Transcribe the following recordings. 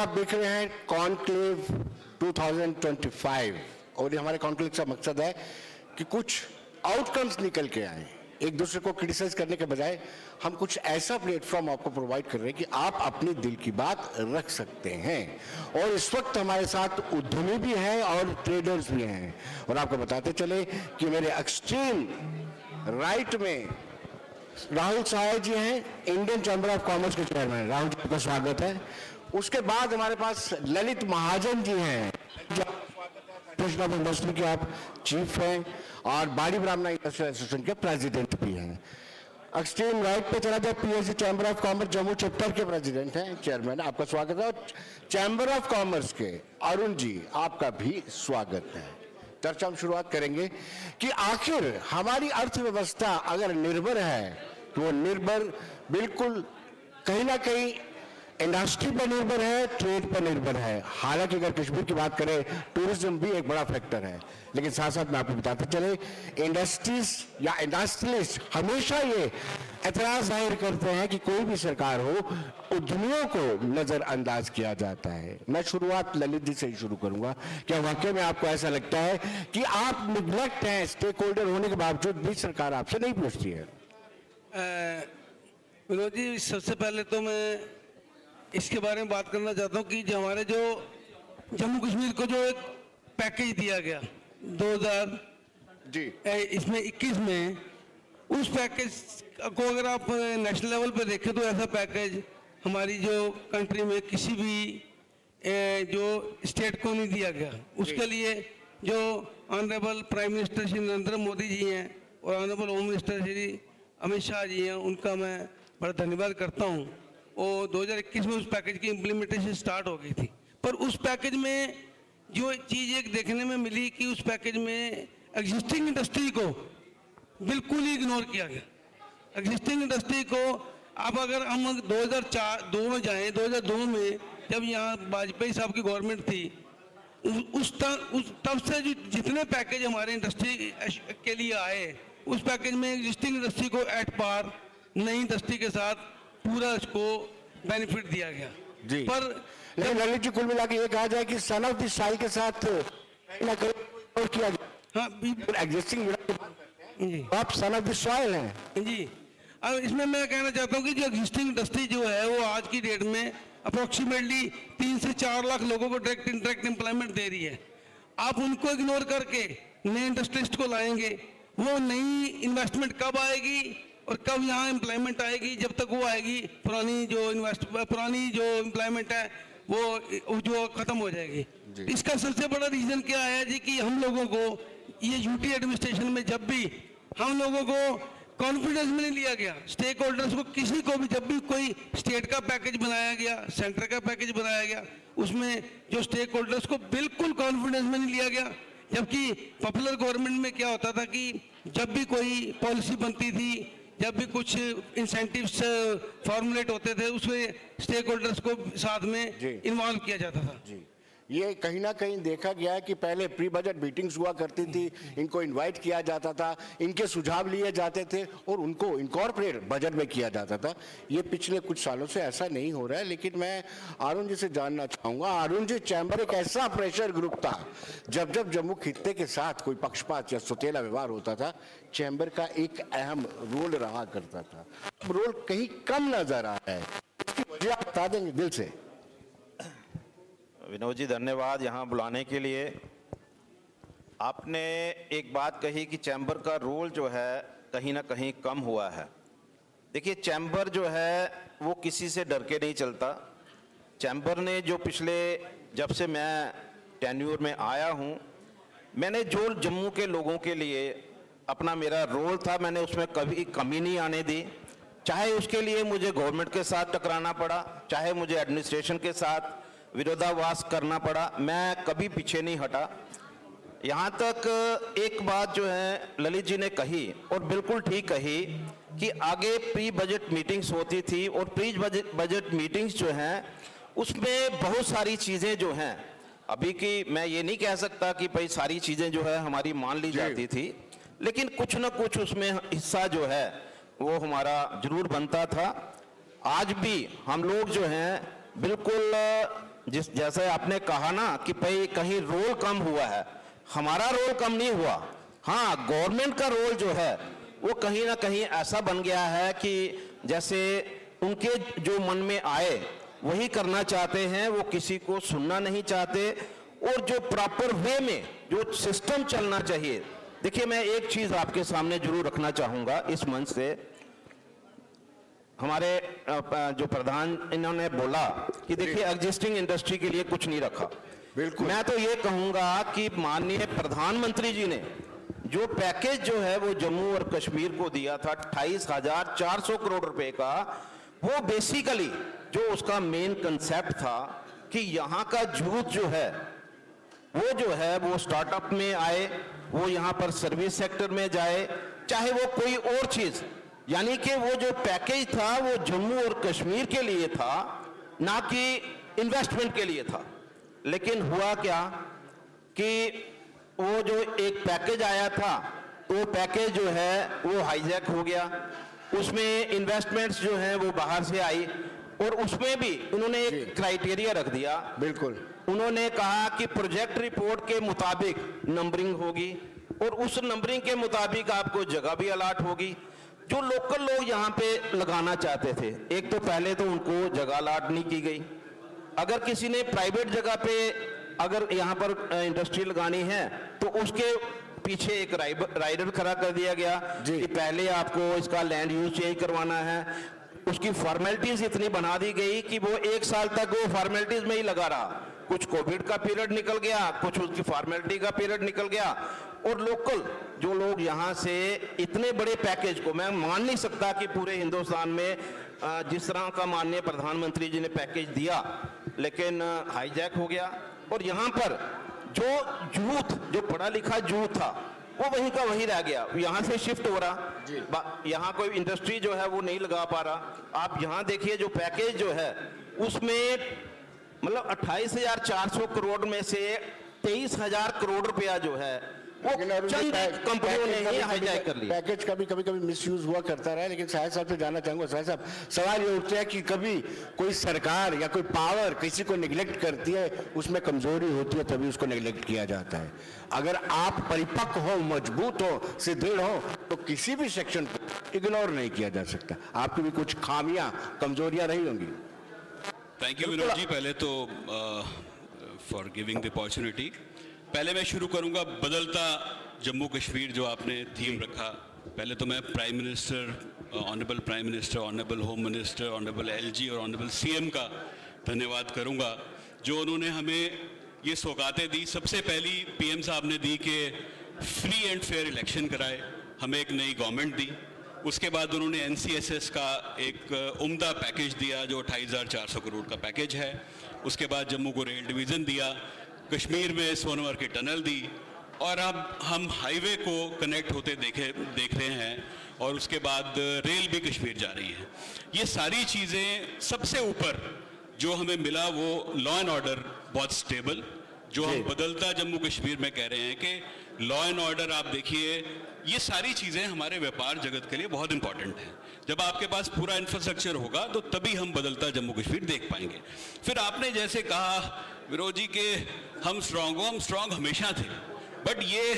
आप देख रहे हैं कॉन्क्लेव 2025 और ये हमारे कॉन्क्लेव का मकसद है कि कुछ आउटकम्स निकल के आए। एक दूसरे को क्रिटिसाइज करने के बजाय हम कुछ ऐसा प्लेटफॉर्म आपको प्रोवाइड कर रहे हैं कि आप अपने दिल की बात रख सकते हैं। और इस वक्त हमारे साथ उद्यमी भी हैं और ट्रेडर्स भी हैं। और आपको बताते चले कि मेरे एक्सट्रीम राइट में राहुल सहाय जी हैं, इंडियन चैम्बर ऑफ कॉमर्स के चेयरमैन। राहुल जी का स्वागत है। उसके बाद हमारे पास ललित महाजन जी हैं, फेडरेशन ऑफ इंडस्ट्री के आप चीफ हैं और बाड़ी ब्राह्मणा इंडस्ट्रियल एसोसिएशन के प्रेसिडेंट भी हैं। एक्सट्रीम राइट पे चला जाए, PSC chamber of commerce Jammu chapter के प्रेसिडेंट हैं, चेयरमैन, आपका स्वागत है। और चैम्बर ऑफ कॉमर्स के अरुण जी, आपका भी स्वागत है। चर्चा हम शुरुआत करेंगे कि आखिर हमारी अर्थव्यवस्था अगर निर्भर है तो वो निर्भर बिल्कुल कहीं ना कहीं इंडस्ट्री पर निर्भर है, ट्रेड पर निर्भर है। हालांकि अगर कश्मीर की बात करें, टूरिज्म भी एक बड़ा फैक्टर है, लेकिन साथ साथ मैं आपको बताते चले इंडस्ट्रीज या इंडस्ट्रियलिस्ट हमेशा ये एतराज जाहिर करते हैं कि कोई भी सरकार हो, उद्यमियों को नजरअंदाज किया जाता है। मैं शुरुआत ललित जी से ही शुरू करूंगा। क्या वाकई में आपको ऐसा लगता है कि आप निग्लेक्ट हैं, स्टेक होल्डर होने के बावजूद भी सरकार आपसे नहीं पूछती है? विनोद जी, सबसे पहले तो मैं इसके बारे में बात करना चाहता हूँ कि जो हमारे जो जम्मू कश्मीर को जो एक पैकेज दिया गया 2000 जी इसमें 21 में, उस पैकेज को अगर आप नेशनल लेवल पे देखें तो ऐसा पैकेज हमारी जो कंट्री में किसी भी जो स्टेट को नहीं दिया गया। उसके लिए जो honourable prime minister Shri Narendra Modi ji हैं और honourable home minister Shri Amit Shah ji हैं, उनका मैं बड़ा धन्यवाद करता हूँ। और 2021 में उस पैकेज की इम्प्लीमेंटेशन स्टार्ट हो गई थी। पर उस पैकेज में जो चीज़ एक देखने में मिली कि उस पैकेज में एग्जिस्टिंग इंडस्ट्री को बिल्कुल ही इग्नोर किया गया। एग्जिस्टिंग इंडस्ट्री को अब अगर हम 2002 में जाएं, 2002 में जब यहाँ वाजपेयी साहब की गवर्नमेंट थी, तब से जितने पैकेज हमारे इंडस्ट्री के लिए आए, उस पैकेज में एग्जिस्टिंग इंडस्ट्री को एट पार नई इंडस्ट्री के साथ पूरा इसको बेनिफिट दिया गया जी। पर लेकिन ललित जी, कुल मिला के ये कहा जाए कि सन ऑफ द साल के साथ कहीं ना कहीं और किया गया। हाँ, एग्जिस्टिंग जी आप सन ऑफ द सॉइल हैं जी। अब इसमें मैं कहना चाहता हूँ कि जो एग्जिस्टिंग इंडस्ट्री जो है वो आज की डेट में अप्रोक्सीमेटली 3 से 4 लाख लोगों को डायरेक्ट इंडायरेक्ट एम्प्लॉयमेंट दे रही है। आप उनको इग्नोर करके नए इंडस्ट्रिस्ट को लाएंगे, वो नई इन्वेस्टमेंट कब आएगी और कब यहाँ एम्प्लॉयमेंट आएगी? जब तक वो आएगी पुरानी जो एम्प्लॉयमेंट है वो जो खत्म हो जाएगी। इसका सबसे बड़ा रीजन क्या है जी कि हम लोगों को ये यूटी एडमिनिस्ट्रेशन में जब भी हम लोगों को कॉन्फिडेंस में नहीं लिया गया, स्टेक होल्डर्स को किसी को भी, जब भी कोई स्टेट का पैकेज बनाया गया, सेंटर का पैकेज बनाया गया, उसमें जो स्टेक होल्डर्स को बिल्कुल कॉन्फिडेंस में नहीं लिया गया। जबकि पॉपुलर गवर्नमेंट में क्या होता था कि जब भी कोई पॉलिसी बनती थी, जब भी कुछ इंसेंटिव्स फॉर्मुलेट होते थे, उसमें स्टेक होल्डर्स को साथ में इन्वॉल्व किया जाता था जी। ये कहीं ना कहीं देखा गया है कि पहले प्री बजट मीटिंग्स हुआ करती थी, इनको इनवाइट किया जाता था, इनके सुझाव लिए जाते थे और उनको इनकॉर्पोरेट बजट में किया जाता था। ये पिछले कुछ सालों से ऐसा नहीं हो रहा है। लेकिन मैं अरुण जी से जानना चाहूँगा, अरुण जी, चैम्बर एक ऐसा प्रेशर ग्रुप था, जब जब जम्मू खित्ते के साथ कोई पक्षपात या सौतेला व्यवहार होता था, चैम्बर का एक अहम रोल रहा करता था। रोल कहीं कम नजर आ रहा है, इसकी वजह आप बता देंगे दिल से? विनोद जी, धन्यवाद यहाँ बुलाने के लिए। आपने एक बात कही कि चैम्बर का रोल जो है कहीं ना कहीं कम हुआ है। देखिए, चैम्बर जो है वो किसी से डर के नहीं चलता। चैम्बर ने जो पिछले, जब से मैं टेन्योर में आया हूँ, मैंने जो जम्मू के लोगों के लिए अपना मेरा रोल था, मैंने उसमें कभी कमी नहीं आने दी। चाहे उसके लिए मुझे गवर्नमेंट के साथ टकराना पड़ा, चाहे मुझे एडमिनिस्ट्रेशन के साथ विरोधाभास करना पड़ा, मैं कभी पीछे नहीं हटा। यहाँ तक एक बात जो है ललित जी ने कही और बिल्कुल ठीक कही कि आगे प्री बजट मीटिंग्स होती थी और प्री बजट मीटिंग्स जो हैं उसमें बहुत सारी चीज़ें जो हैं, अभी की मैं ये नहीं कह सकता कि भाई सारी चीज़ें जो है हमारी मान ली जाती थी, लेकिन कुछ न कुछ उसमें हिस्सा जो है वो हमारा जरूर बनता था। आज भी हम लोग जो हैं बिल्कुल जैसे आपने कहा ना कि भाई कहीं रोल कम हुआ है, हमारा रोल कम नहीं हुआ। हाँ, गवर्नमेंट का रोल जो है वो कहीं ना कहीं ऐसा बन गया है कि जैसे उनके जो मन में आए वही करना चाहते हैं, वो किसी को सुनना नहीं चाहते, और जो प्रॉपर वे में जो सिस्टम चलना चाहिए। देखिए, मैं एक चीज आपके सामने जरूर रखना चाहूंगा इस मंच से। हमारे जो प्रधान इन्होंने बोला कि देखिए एग्जिस्टिंग इंडस्ट्री के लिए कुछ नहीं रखा। बिल्कुल। मैं तो ये कहूंगा कि माननीय प्रधानमंत्री जी ने जो पैकेज जो है वो जम्मू और कश्मीर को दिया था 28,400 करोड़ रुपए का, वो बेसिकली जो उसका मेन कंसेप्ट था कि यहाँ का यूथ जो है वो स्टार्टअप में आए, वो यहाँ पर सर्विस सेक्टर में जाए, चाहे वो कोई और चीज, यानी कि वो जो पैकेज था वो जम्मू और कश्मीर के लिए था, ना कि इन्वेस्टमेंट के लिए था। लेकिन हुआ क्या कि वो जो एक पैकेज आया था, वो पैकेज जो है वो हाईजैक हो गया, उसमें इन्वेस्टमेंट्स जो हैं वो बाहर से आई, और उसमें भी उन्होंने एक क्राइटेरिया रख दिया। बिल्कुल। उन्होंने कहा कि प्रोजेक्ट रिपोर्ट के मुताबिक नंबरिंग होगी, और उस नंबरिंग के मुताबिक आपको जगह भी अलाट होगी। जो लोकल लोग यहाँ पे लगाना चाहते थे, एक तो पहले तो उनको जगह अलाट नहीं की गई। अगर किसी ने प्राइवेट जगह पे अगर यहाँ पर इंडस्ट्री लगानी है तो उसके पीछे एक राइडर खड़ा कर दिया गया कि पहले आपको इसका लैंड यूज चेंज करवाना है। उसकी फॉर्मेलिटीज इतनी बना दी गई कि वो 1 साल तक वो फॉर्मेलिटीज में ही लगा रहा। कुछ कोविड का पीरियड निकल गया, कुछ उसकी फॉर्मेलिटी का पीरियड निकल गया, और लोकल जो लोग यहाँ से इतने बड़े पैकेज को, मैं मान नहीं सकता कि पूरे हिंदुस्तान में जिस तरह का माननीय प्रधानमंत्री जी ने पैकेज दिया, लेकिन हाईजैक हो गया। और यहाँ पर जो यूथ, जो पढ़ा लिखा यूथ था, वो वहीं का वहीं रह गया, यहाँ से शिफ्ट हो रहा, यहाँ कोई इंडस्ट्री जो है वो नहीं लगा पा रहा। आप यहाँ देखिए जो पैकेज जो है उसमें मतलब 28,400 करोड़ में से 23,000 करोड़ रुपया जो है वो चंद कंपनियों ने ही हाईजैक कर लिया। पैकेज का भी कभी मिसयूज हुआ करता रहा है। लेकिन साहिब साहब से जानना चाहूंगा, साहिब साहब, सवाल ये उठता है कि कभी कोई सरकार या कोई पावर किसी को निगलेक्ट करती है, उसमें कमजोरी होती है, तभी उसको निगलेक्ट किया जाता है। अगर आप परिपक्व हो, मजबूत हो, सुदृढ़ हो, तो किसी भी सेक्शन को इग्नोर नहीं किया जा सकता। आपकी भी कुछ खामियां, कमजोरियां रही होंगी। थैंक यू विनोद जी, पहले तो फॉर गिविंग द अपॉर्चुनिटी। पहले मैं शुरू करूंगा बदलता जम्मू कश्मीर जो आपने थीम रखा। पहले तो मैं prime minister, honourable prime minister, honourable home minister, honourable LG और ऑनरेबल सीएम का धन्यवाद करूंगा, जो उन्होंने हमें ये सौगातें दी। सबसे पहली पीएम साहब ने दी कि फ्री एंड फेयर इलेक्शन कराए, हमें एक नई गवर्नमेंट दी। उसके बाद उन्होंने एनसीएसएस का एक उम्दा पैकेज दिया जो 28,400 करोड़ का पैकेज है। उसके बाद जम्मू को रेल डिवीज़न दिया, कश्मीर में सोनवर की टनल दी, और अब हम हाईवे को कनेक्ट होते देख रहे हैं, और उसके बाद रेल भी कश्मीर जा रही है। ये सारी चीज़ें, सबसे ऊपर जो हमें मिला वो लॉ एंड ऑर्डर बहुत स्टेबल, जो हम बदलता जम्मू कश्मीर में कह रहे हैं कि लॉ एंड ऑर्डर। आप देखिए, ये सारी चीज़ें हमारे व्यापार जगत के लिए बहुत इंपॉर्टेंट हैं। जब आपके पास पूरा इंफ्रास्ट्रक्चर होगा तो तभी हम बदलता जम्मू कश्मीर देख पाएंगे। फिर आपने जैसे कहा विरोध जी के हम स्ट्रांग हो, हम स्ट्रांग हमेशा थे, बट ये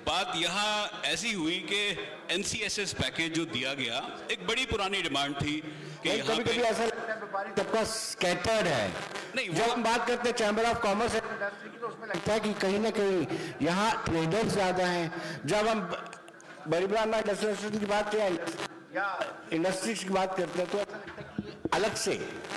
बात यहाँ ऐसी हुई कि एनसीएसएस पैकेज जो दिया गया, एक बड़ी पुरानी डिमांड थी कि यहाँ कभी पे ऐसा लगता है व्यापारी तबका स्कैटर्ड है। नहीं, जब हम बात करते हैं chamber of commerce and industry की, तो उसमें लगता है कि कहीं ना कहीं यहाँ ट्रेडर्स ज्यादा हैं। जब हम बड़ी ब्रांड इंडस्ट्री की बात करें या इंडस्ट्रीज की बात करते हैं, तो ऐसा लगता है कि अलग से,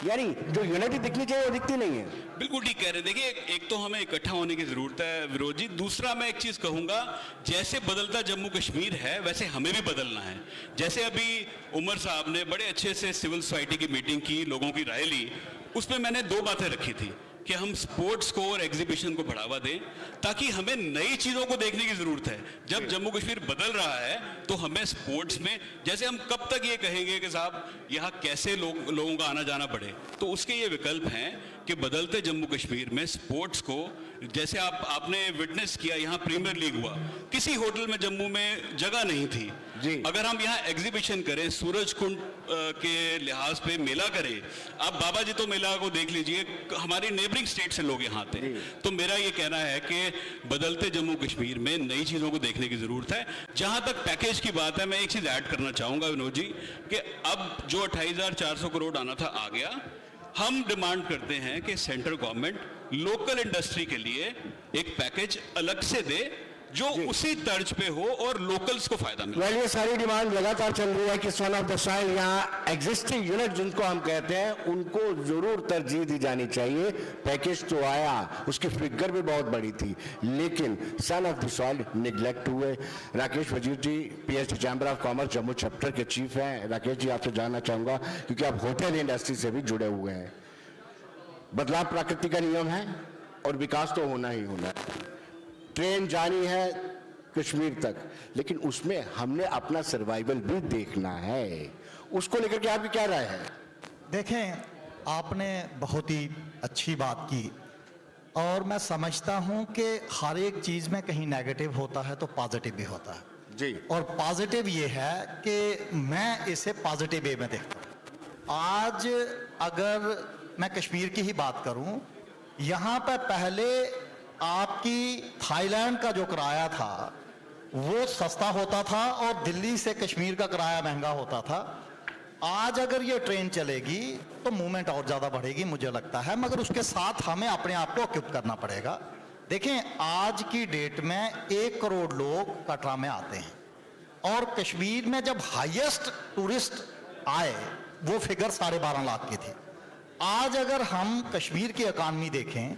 यानी जो यूनिटी दिखनी चाहिए वो दिखती नहीं है। बिल्कुल ठीक कह रहे हैं। देखिए, एक तो हमें इकट्ठा होने की जरूरत है विरोध जी। दूसरा मैं एक चीज कहूंगा, जैसे बदलता जम्मू कश्मीर है वैसे हमें भी बदलना है। जैसे अभी उमर साहब ने बड़े अच्छे से सिविल सोसाइटी की मीटिंग की, लोगों की राय ली, उसमें मैंने 2 बातें रखी थी कि हम स्पोर्ट्स को और एग्जीबिशन को बढ़ावा दें, ताकि हमें नई चीज़ों को देखने की ज़रूरत है। जब जम्मू कश्मीर बदल रहा है तो हमें स्पोर्ट्स में, जैसे हम कब तक ये कहेंगे कि साहब यहाँ कैसे लोगों का आना जाना बढ़े, तो उसके ये विकल्प हैं कि बदलते जम्मू कश्मीर में स्पोर्ट्स को, जैसे आपने विटनेस किया, यहाँ प्रीमियर लीग हुआ, किसी होटल में जम्मू में जगह नहीं थी जी। अगर हम यहाँ एग्जीबिशन करें, सूरज कुंड के लिहाज पे मेला करें, आप बाबा जी तो मेला को देख लीजिए, हमारी नेबरिंग स्टेट से लोग यहाँ आते हैं। तो मेरा ये कहना है कि बदलते जम्मू कश्मीर में नई चीज़ों को देखने की ज़रूरत है। जहाँ तक पैकेज की बात है, मैं एक चीज़ ऐड करना चाहूँगा विनोद जी, कि अब जो 28,400 करोड़ आना था आ गया। हम डिमांड करते हैं कि सेंट्रल गवर्नमेंट लोकल इंडस्ट्री के लिए एक पैकेज अलग से दे जो उसी तर्ज पे हो और लोकल्स को फायदा मिले। वेल, ये सारी डिमांड लगातार चल रही है कि सन ऑफ द सॉइल, यहाँ एग्जिस्टिंग यूनिट जिनको हम कहते हैं, उनको जरूर तरजीह दी जानी चाहिए। पैकेज तो आया, उसकी फिगर भी बहुत बड़ी थी, लेकिन son of the soil neglect हुए। Rakesh Wazir ji, PhD chamber of commerce Jammu chapter के चीफ हैं। राकेश जी, आपसे जानना चाहूंगा, क्योंकि आप होटल इंडस्ट्री से भी जुड़े हुए हैं, बदलाव प्रकृति का नियम है और विकास तो होना ही होना है। ट्रेन जानी है कश्मीर तक, लेकिन उसमें हमने अपना सर्वाइवल भी देखना है। उसको लेकर के आपकी क्या राय है? देखें, आपने बहुत ही अच्छी बात की और मैं समझता हूं कि हर एक चीज़ में कहीं नेगेटिव होता है तो पॉजिटिव भी होता है जी। और पॉजिटिव ये है कि मैं इसे पॉजिटिव वे में देखता हूं। आज अगर मैं कश्मीर की ही बात करूं, यहाँ पर पहले आपकी थाईलैंड का जो किराया था वो सस्ता होता था और दिल्ली से कश्मीर का किराया महंगा होता था। आज अगर ये ट्रेन चलेगी तो मूवमेंट और ज़्यादा बढ़ेगी मुझे लगता है, मगर उसके साथ हमें अपने आप को इक्विप करना पड़ेगा। देखें, आज की डेट में 1 करोड़ लोग कटरा में आते हैं और कश्मीर में जब हाईएस्ट टूरिस्ट आए वो फिगर 12.5 लाख की थी। आज अगर हम कश्मीर की इकॉनमी देखें,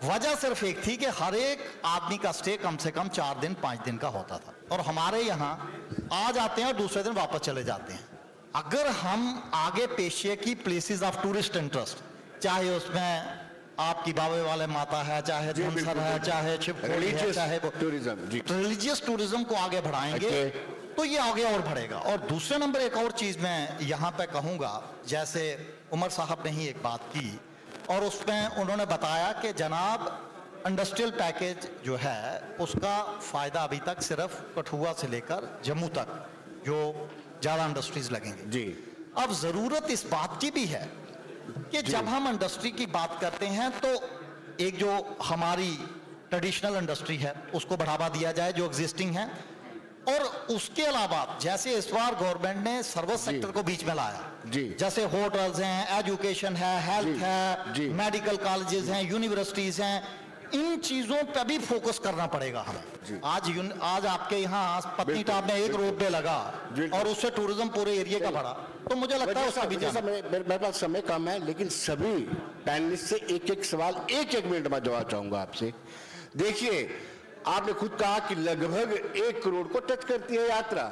वजह सिर्फ एक थी कि हर एक आदमी का स्टे कम से कम 4 दिन 5 दिन का होता था और हमारे यहाँ आ जाते हैं और दूसरे दिन वापस चले जाते हैं। अगर हम आगे पेशे की प्लेसेस ऑफ टूरिस्ट इंटरेस्ट, चाहे उसमें आपकी बाबे वाले माता है, चाहे धनसर है, चाहे शिवखोड़ी है, चाहे रिलीजियस टूरिज्म को आगे बढ़ाएंगे तो ये आगे और बढ़ेगा। और दूसरे नंबर एक और चीज मैं यहाँ पे कहूँगा, जैसे उमर साहब ने ही एक बात की और उसमें उन्होंने बताया कि जनाब इंडस्ट्रियल पैकेज जो है उसका फ़ायदा अभी तक सिर्फ कठुआ से लेकर जम्मू तक जो ज़्यादा इंडस्ट्रीज लगेंगे जी। अब ज़रूरत इस बात की भी है कि जब हम इंडस्ट्री की बात करते हैं तो एक जो हमारी ट्रेडिशनल इंडस्ट्री है उसको बढ़ावा दिया जाए जो एग्जिस्टिंग है, और उसके अलावा जैसे इस बार गवर्नमेंट ने सर्विस सेक्टर को बीच में लाया जी, जैसे होटल्स हैं, एजुकेशन है, हेल्थ है, मेडिकल कॉलेजेस हैं, यूनिवर्सिटीज हैं, इन चीजों पर भी फोकस करना पड़ेगा हमें। आज आपके यहाँ पत्नी टॉप में एक रोड पे लगा और उससे टूरिज्म पूरे एरिया का बढ़ा, तो मुझे लगता है उसका भी मेरे पास समय कम है, लेकिन सभी पैनलिस्ट से एक सवाल 1 मिनट में जवाब चाहूंगा आपसे। देखिए, आपने खुद कहा कि लगभग 1 करोड़ को टच करती है यात्रा,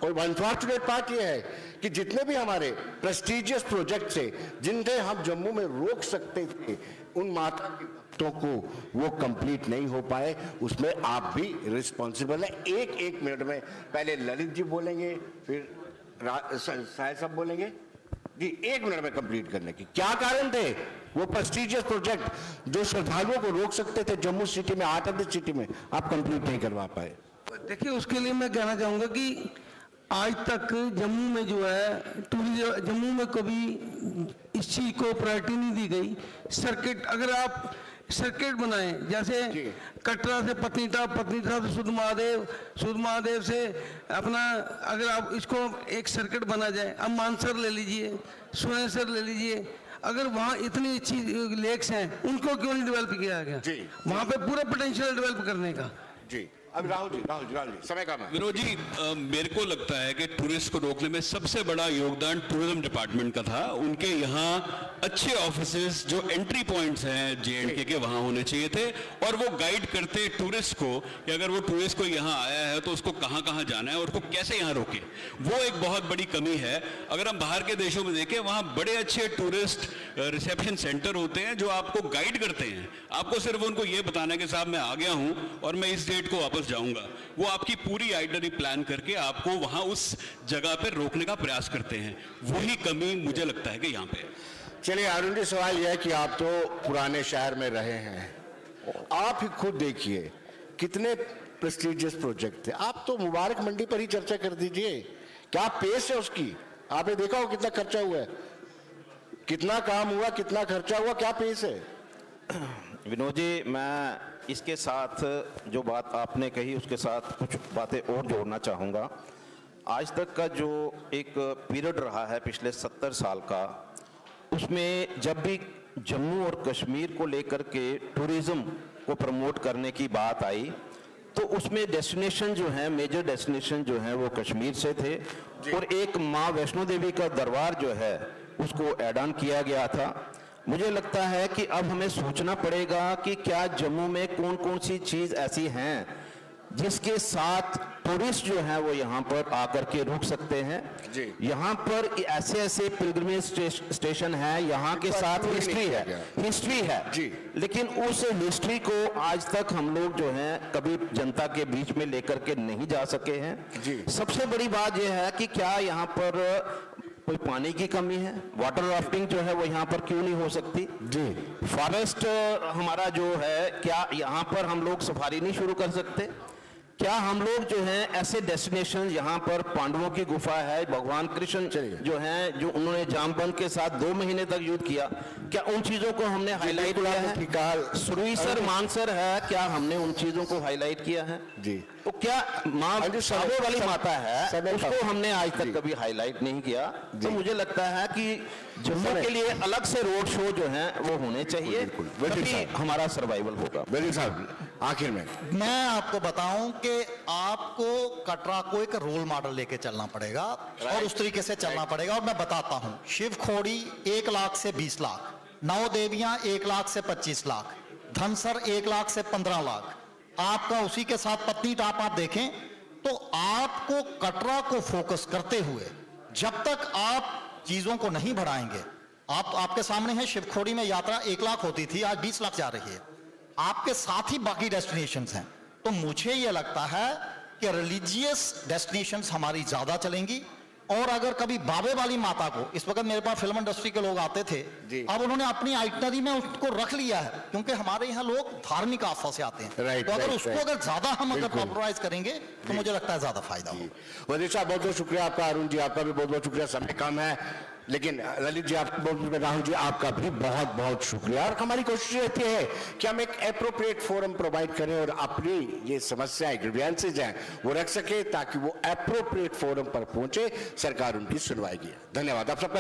और अनफॉर्चुनेट पार्ट यह है कि जितने भी हमारे प्रेस्टिजियस प्रोजेक्ट थे जिन्हें हम जम्मू में रोक सकते थे, उन माता के भक्तों को वो कंप्लीट नहीं हो पाए। उसमें आप भी रिस्पॉन्सिबल है। एक मिनट में पहले ललित जी बोलेंगे, फिर साहिल साहब बोलेंगे जी। 1 मिनट में कंप्लीट करने की क्या कारण थे? वो प्रेस्टिजियस प्रोजेक्ट जो श्रद्धालुओं को रोक सकते थे जम्मू सिटी में, हार्ट ऑफ द सिटी में, आप कंप्लीट नहीं करवा पाए। देखिए, उसके लिए मैं कहना चाहूँगा कि आज तक जम्मू में जो है टूरिज्म, जम्मू में कभी इस चीज़ को प्रायोरिटी नहीं दी गई। सर्किट, अगर आप सर्किट बनाएं, जैसे कटरा से पत्नीटॉप, पत्नीटॉप से सुध महादेव से अपना, अगर आप इसको एक सर्किट बना जाए, अब मानसर ले लीजिए, सुनेसर ले लीजिए, अगर वहाँ इतनी अच्छी लेक्स हैं उनको क्यों नहीं डेवलप किया गया? वहाँ पे पूरा पोटेंशियल डेवलप करने का जी। अब राहुल जी समय कम है। विनोद जी, मेरे को लगता है कि टूरिस्ट को रोकने में सबसे बड़ा योगदान टूरिज्म डिपार्टमेंट का था। उनके यहाँ अच्छे ऑफिसेस जो एंट्री पॉइंट्स हैं J&K के, वहाँ होने चाहिए थे, और वो गाइड करते टूरिस्ट को कि अगर वो टूरिस्ट को यहाँ आया है तो उसको कहाँ कहाँ जाना है और उसको कैसे यहाँ रोके। वो एक बहुत बड़ी कमी है। अगर हम बाहर के देशों में देखें, वहाँ बड़े अच्छे टूरिस्ट रिसेप्शन सेंटर होते हैं जो आपको गाइड करते हैं। आपको सिर्फ उनको ये बताना है कि साहब मैं आ गया हूँ और मैं इस डेट को वापस जाऊंगा। वो आपकी पूरी आइटनरी प्लान करके आपको वहां उस जगह पर रोकने का प्रयास करते हैं। वही कमी मुझे लगता है कि यहाँ पे। चलिए अरुण जी, सवाल यह है कि आप तो पुराने शहर में रहे हैं, आप ही खुद देखिए कितने प्रेस्टिजियस प्रोजेक्ट थे। आप तो मुबारक मंडी पर ही चर्चा कर दीजिए, क्या पेस है उसकी? आपने देखा हो कितना खर्चा हुआ है, कितना काम हुआ, कितना खर्चा हुआ, क्या पेस है? विनोद जी, मैं इसके साथ जो बात आपने कही उसके साथ कुछ बातें और जोड़ना चाहूँगा। आज तक का जो एक पीरियड रहा है पिछले 70 साल का, उसमें जब भी जम्मू और कश्मीर को लेकर के टूरिज्म को प्रमोट करने की बात आई तो उसमें डेस्टिनेशन जो है, मेजर डेस्टिनेशन जो है वो कश्मीर से थे और एक माँ वैष्णो देवी का दरबार जो है उसको ऐड ऑन किया गया था। मुझे लगता है कि अब हमें सोचना पड़ेगा कि क्या जम्मू में कौन कौन सी चीज़ ऐसी हैं जिसके साथ टूरिस्ट जो है वो यहाँ पर आकर के रुक सकते हैं। जी। यहाँ पर ऐसे ऐसे पिलग्रिमेज स्टेशन है, यहाँ के साथ हिस्ट्री है जी। लेकिन उस हिस्ट्री को आज तक हम लोग जो है कभी जनता के बीच में लेकर के नहीं जा सके हैं। जी। सबसे बड़ी बात यह है कि क्या यहाँ पर कोई पानी की कमी है? वाटर राफ्टिंग जो है वो यहाँ पर क्यों नहीं हो सकती? जी। फॉरेस्ट हमारा जो है, क्या यहाँ पर हम लोग सफारी नहीं शुरू कर सकते? क्या हम लोग जो हैं ऐसे डेस्टिनेशन, यहाँ पर पांडवों की गुफा है, भगवान कृष्ण जो हैं, जो उन्होंने जामबंद के साथ 2 महीने तक युद्ध किया, क्या उन चीजों को हमने हाईलाइट किया है? सुरईसर मानसर है, क्या हमने उन चीजों को हाईलाइट किया है? जी। तो क्या माँ साबो वाली माता है, उसको हमने आज तक कभी हाईलाइट नहीं किया? तो मुझे लगता है कि जम्मू के लिए अलग से रोड शो जो है वो होने चाहिए, तभी हमारा सर्वाइवल होगा। वेरी साहब, आखिर में मैं आपको बताऊं कि आपको कटरा को एक रोल मॉडल लेके चलना पड़ेगा और उस तरीके से चलना पड़ेगा। और मैं बताता हूं, शिव खोड़ी 1 लाख से 20 लाख, 9 देवियां 1 लाख से 25 लाख, धनसर 1 लाख से 15 लाख, आपका उसी के साथ पत्नीटाप आप देखें तो आपको कटरा को फोकस करते हुए जब तक आप चीजों को नहीं बढ़ाएंगे, आपके सामने है शिवखोड़ी में यात्रा 1 लाख होती थी, आज 20 लाख जा रही है। आपके साथ ही बाकी डेस्टिनेशंस हैं। तो मुझे यह लगता है कि रिलीजियस डेस्टिनेशंस हमारी ज्यादा चलेंगी। और अगर कभी बाबे वाली माता को, इस वक्त मेरे पास फिल्म इंडस्ट्री के लोग आते थे, अब उन्होंने अपनी आइटनरी में उसको रख लिया है, क्योंकि हमारे यहाँ लोग धार्मिक आस्था से आते हैं। तो अगर उसको अगर ज्यादा हम अगर पॉपुलराइज करेंगे तो मुझे लगता है ज्यादा फायदा होगा। वजीर साहब, बहुत बहुत शुक्रिया आपका। अरुण जी, आपका भी बहुत बहुत शुक्रिया। समय कम है, लेकिन ललित जी आपका बहुत बहुत, राहुल जी आपका भी बहुत बहुत शुक्रिया। और हमारी कोशिश रहती है कि हम एक एप्रोप्रिएट फोरम प्रोवाइड करें और अपनी ये समस्याएं, ग्रीवेंसेज हैं, वो रख सके ताकि वो एप्रोप्रिएट फोरम पर पहुंचे, सरकार उनकी सुनवाई की। धन्यवाद आप सबका।